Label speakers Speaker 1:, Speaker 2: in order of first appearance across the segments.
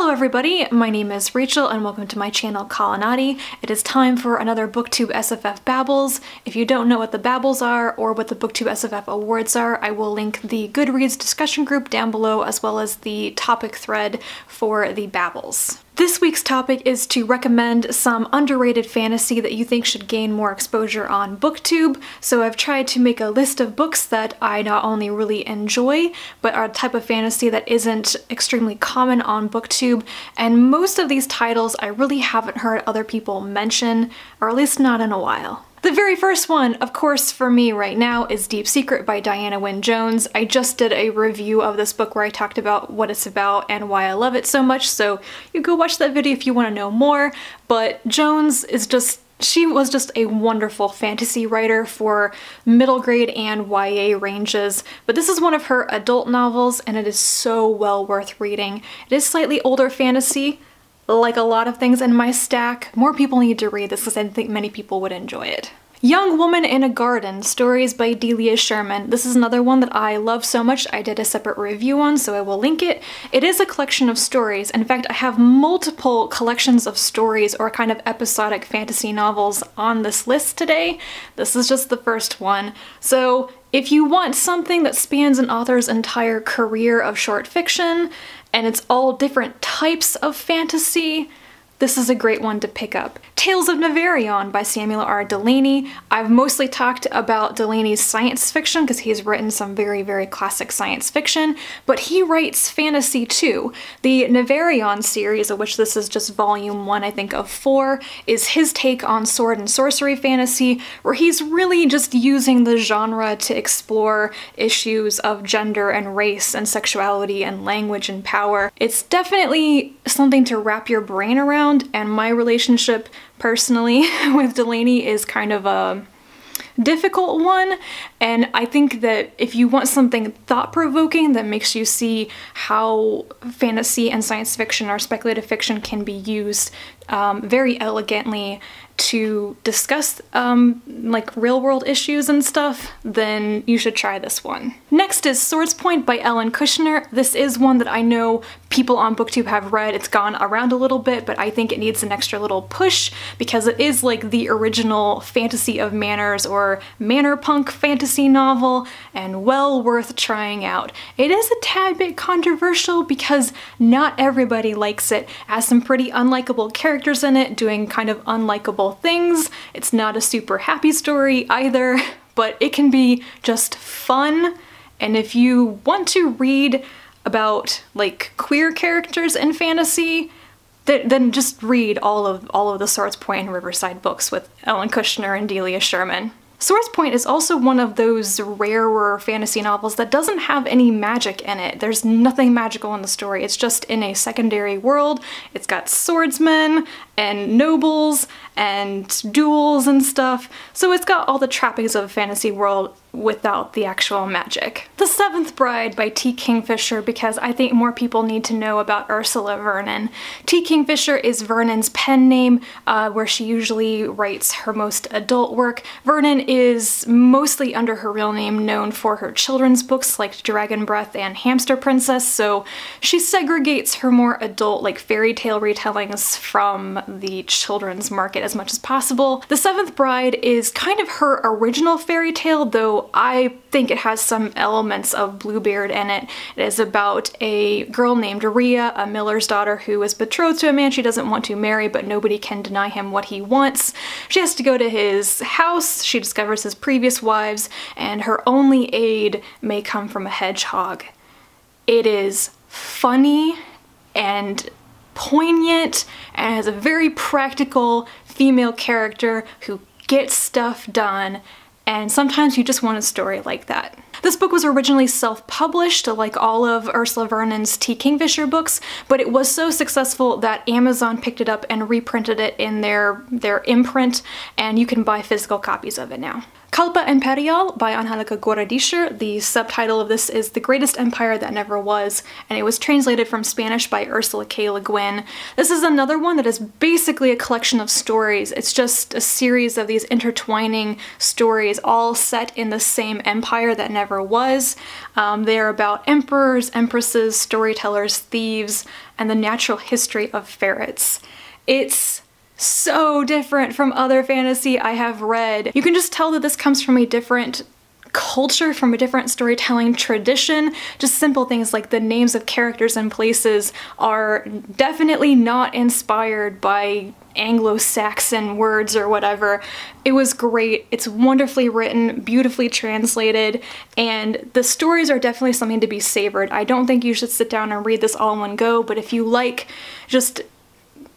Speaker 1: Hello everybody, my name is Rachel and welcome to my channel Kalanati. It is time for another Booktube SFF Babbles. If you don't know what the Babbles are or what the Booktube SFF awards are, I will link the Goodreads discussion group down below as well as the topic thread for the Babbles. This week's topic is to recommend some underrated fantasy that you think should gain more exposure on Booktube. So I've tried to make a list of books that I not only really enjoy, but are a type of fantasy that isn't extremely common on Booktube, and most of these titles I really haven't heard other people mention, or at least not in a while. The very first one, of course, for me right now is Deep Secret by Diana Wynne Jones. I just did a review of this book where I talked about what it's about and why I love it so much, so you go watch that video if you want to know more. But Jones is she was just a wonderful fantasy writer for middle grade and YA ranges, but this is one of her adult novels and it is so well worth reading. It is slightly older fantasy. Like a lot of things in my stack, more people need to read this because I think many people would enjoy it. Young Woman in a Garden, stories by Delia Sherman. This is another one that I love so much I did a separate review on, so I will link it. It is a collection of stories. In fact, I have multiple collections of stories or kind of episodic fantasy novels on this list today. This is just the first one. So if you want something that spans an author's entire career of short fiction, and it's all different types of fantasy, this is a great one to pick up. Tales of Nevèrÿon by Samuel R. Delany. I've mostly talked about Delany's science fiction because he's written some very, very classic science fiction, but he writes fantasy too. The Nevèrÿon series, of which this is just volume 1, I think, of 4, is his take on sword and sorcery fantasy, where he's really just using the genre to explore issues of gender and race and sexuality and language and power. It's definitely something to wrap your brain around, and my relationship personally with Delany is kind of a difficult one, and I think that if you want something thought-provoking that makes you see how fantasy and science fiction or speculative fiction can be used very elegantly to discuss like real-world issues and stuff, then you should try this one. Next is Swordspoint by Kushner. This is one that I know people on Booktube have read. It's gone around a little bit, but I think it needs an extra little push because it is like the original Fantasy of Manners or manor punk fantasy novel, and well worth trying out. It is a tad bit controversial because not everybody likes it. It has some pretty unlikable characters in it doing kind of unlikable things. It's not a super happy story either, but it can be just fun. And if you want to read about like queer characters in fantasy, then just read all of the Swordspoint and Riverside books with Kushner and Delia Sherman. Swordspoint is also one of those rarer fantasy novels that doesn't have any magic in it. There's nothing magical in the story. It's just in a secondary world. It's got swordsmen and nobles and duels and stuff, so it's got all the trappings of a fantasy world without the actual magic. The Seventh Bride by T. Kingfisher, because I think more people need to know about Ursula Vernon. T. Kingfisher is Vernon's pen name, where she usually writes her most adult work. Vernon is mostly under her real name known for her children's books like Dragon Breath and Hamster Princess, so she segregates her more adult like fairy tale retellings from the children's market as much as possible. The Seventh Bride is kind of her original fairy tale, though I think it has some elements of Bluebeard in it. It is about a girl named Rhea, a miller's daughter who is betrothed to a man she doesn't want to marry, but nobody can deny him what he wants. She has to go to his house, she discovers his previous wives, and her only aid may come from a hedgehog. It is funny and poignant and has a very practical female character who gets stuff done, and sometimes you just want a story like that. This book was originally self-published, like all of Ursula Vernon's T. Kingfisher books, but it was so successful that Amazon picked it up and reprinted it in their imprint, and you can buy physical copies of it now. Kalpa Imperial by Angelica Goradischer. The subtitle of this is The Greatest Empire That Never Was, and it was translated from Spanish by Ursula K. Le Guin. This is another one that is basically a collection of stories. It's just a series of these intertwining stories all set in the same empire that never was. They're about emperors, empresses, storytellers, thieves, and the natural history of ferrets. It's so different from other fantasy I have read. You can just tell that this comes from a different culture, from a different storytelling tradition. Just simple things like the names of characters and places are definitely not inspired by Anglo-Saxon words or whatever. It was great. It's wonderfully written, beautifully translated, and the stories are definitely something to be savored. I don't think you should sit down and read this all in one go, but if you like just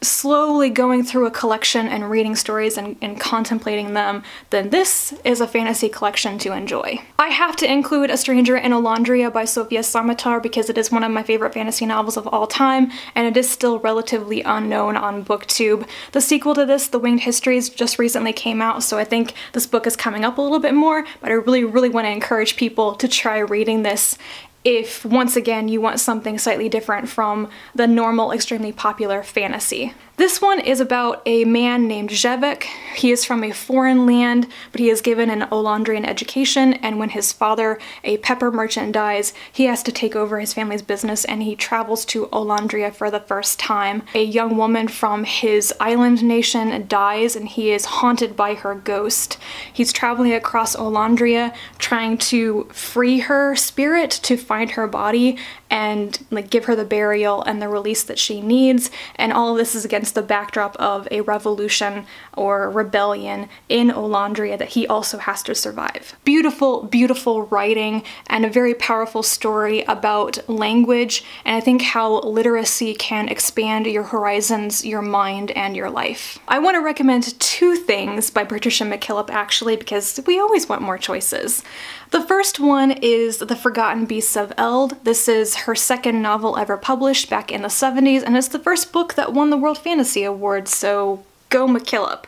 Speaker 1: slowly going through a collection and reading stories and contemplating them, then this is a fantasy collection to enjoy. I have to include A Stranger in Olondria by Sophia Matar because it is one of my favorite fantasy novels of all time, and it is still relatively unknown on Booktube. The sequel to this, The Winged Histories, just recently came out, so I think this book is coming up a little bit more, but I really want to encourage people to try reading this if, once again, you want something slightly different from the normal, extremely popular fantasy. This one is about a man named Jevek. He is from a foreign land, but he is given an Olondrian education, and when his father, a pepper merchant, dies, he has to take over his family's business, and he travels to Olondria for the first time. A young woman from his island nation dies, and he is haunted by her ghost. He's traveling across Olondria, trying to free her spirit to find her body and like give her the burial and the release that she needs, and all of this is against the backdrop of a revolution or rebellion in Olondria that he also has to survive. Beautiful, beautiful writing and a very powerful story about language, and I think how literacy can expand your horizons, your mind, and your life. I want to recommend two things by Patricia McKillop actually, because we always want more choices. The first one is The Forgotten Beasts of Eld. This is her second novel ever published back in the 70s, and it's the first book that won the World Fantasy Award, so go McKillop.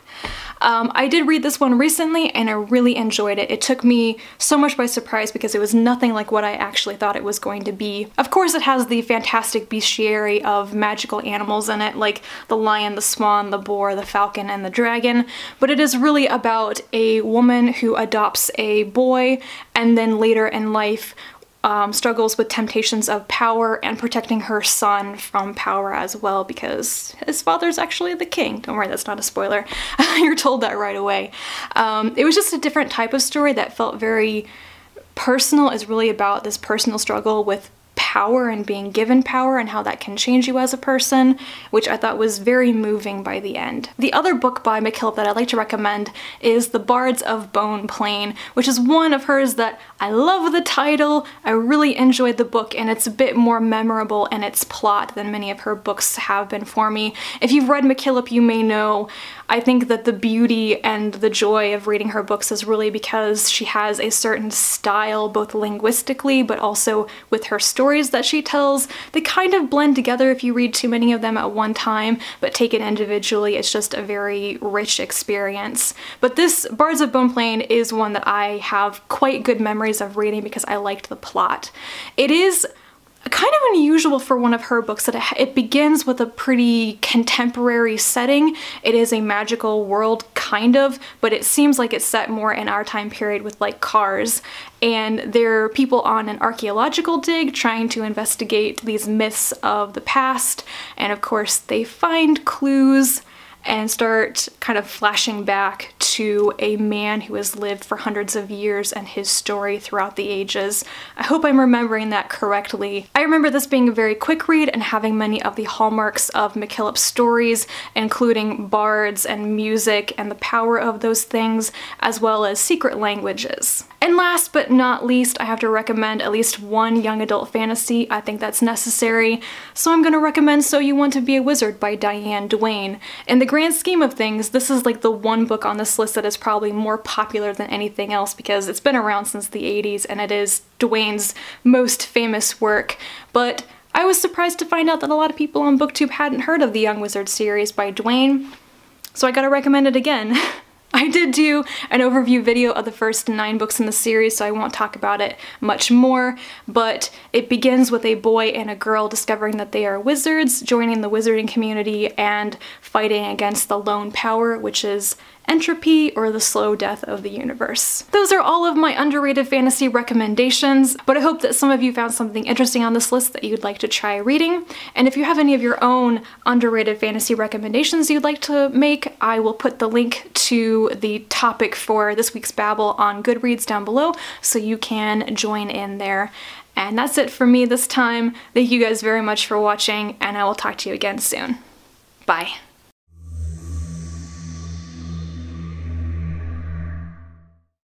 Speaker 1: I did read this one recently and I really enjoyed it. It took me so much by surprise because it was nothing like what I actually thought it was going to be. Of course, it has the fantastic bestiary of magical animals in it, like the lion, the swan, the boar, the falcon, and the dragon, but it is really about a woman who adopts a boy and then later in life struggles with temptations of power and protecting her son from power as well because his father's actually the king. Don't worry, that's not a spoiler. You're told that right away. It was just a different type of story that felt very personal. It's really about this personal struggle with power and being given power and how that can change you as a person, which I thought was very moving by the end. The other book by McKillop that I'd like to recommend is The Bards of Bone Plain, which is one of hers that I love the title, I really enjoyed the book, and it's a bit more memorable in its plot than many of her books have been for me. If you've read McKillop, you may know I think that the beauty and the joy of reading her books is really because she has a certain style, both linguistically but also with her stories that she tells. They kind of blend together if you read too many of them at one time, but taken individually, it's just a very rich experience. But this Bards of Bone Plain is one that I have quite good memories of reading because I liked the plot. It is kind of unusual for one of her books that it begins with a pretty contemporary setting. It is a magical world, kind of, but it seems like it's set more in our time period with like cars, and there are people on an archaeological dig trying to investigate these myths of the past, and of course they find clues and start kind of flashing back to a man who has lived for hundreds of years and his story throughout the ages. I hope I'm remembering that correctly. I remember this being a very quick read and having many of the hallmarks of McKillop's stories, including bards and music and the power of those things, as well as secret languages. And last but not least, I have to recommend at least one young adult fantasy. I think that's necessary, so I'm gonna recommend So You Want to Be a Wizard by Diane Duane. In the grand scheme of things, this is like the one book on this list that is probably more popular than anything else because it's been around since the 80s and it is Duane's most famous work, but I was surprised to find out that a lot of people on Booktube hadn't heard of the Young Wizard series by Duane, so I gotta recommend it again. I did do an overview video of the first 9 books in the series, so I won't talk about it much more, but it begins with a boy and a girl discovering that they are wizards, joining the wizarding community, and fighting against the lone power, which is entropy or the slow death of the universe. Those are all of my underrated fantasy recommendations, but I hope that some of you found something interesting on this list that you'd like to try reading. And if you have any of your own underrated fantasy recommendations you'd like to make, I will put the link to the topic for this week's Babble on Goodreads down below, so you can join in there. And that's it for me this time. Thank you guys very much for watching, and I will talk to you again soon. Bye.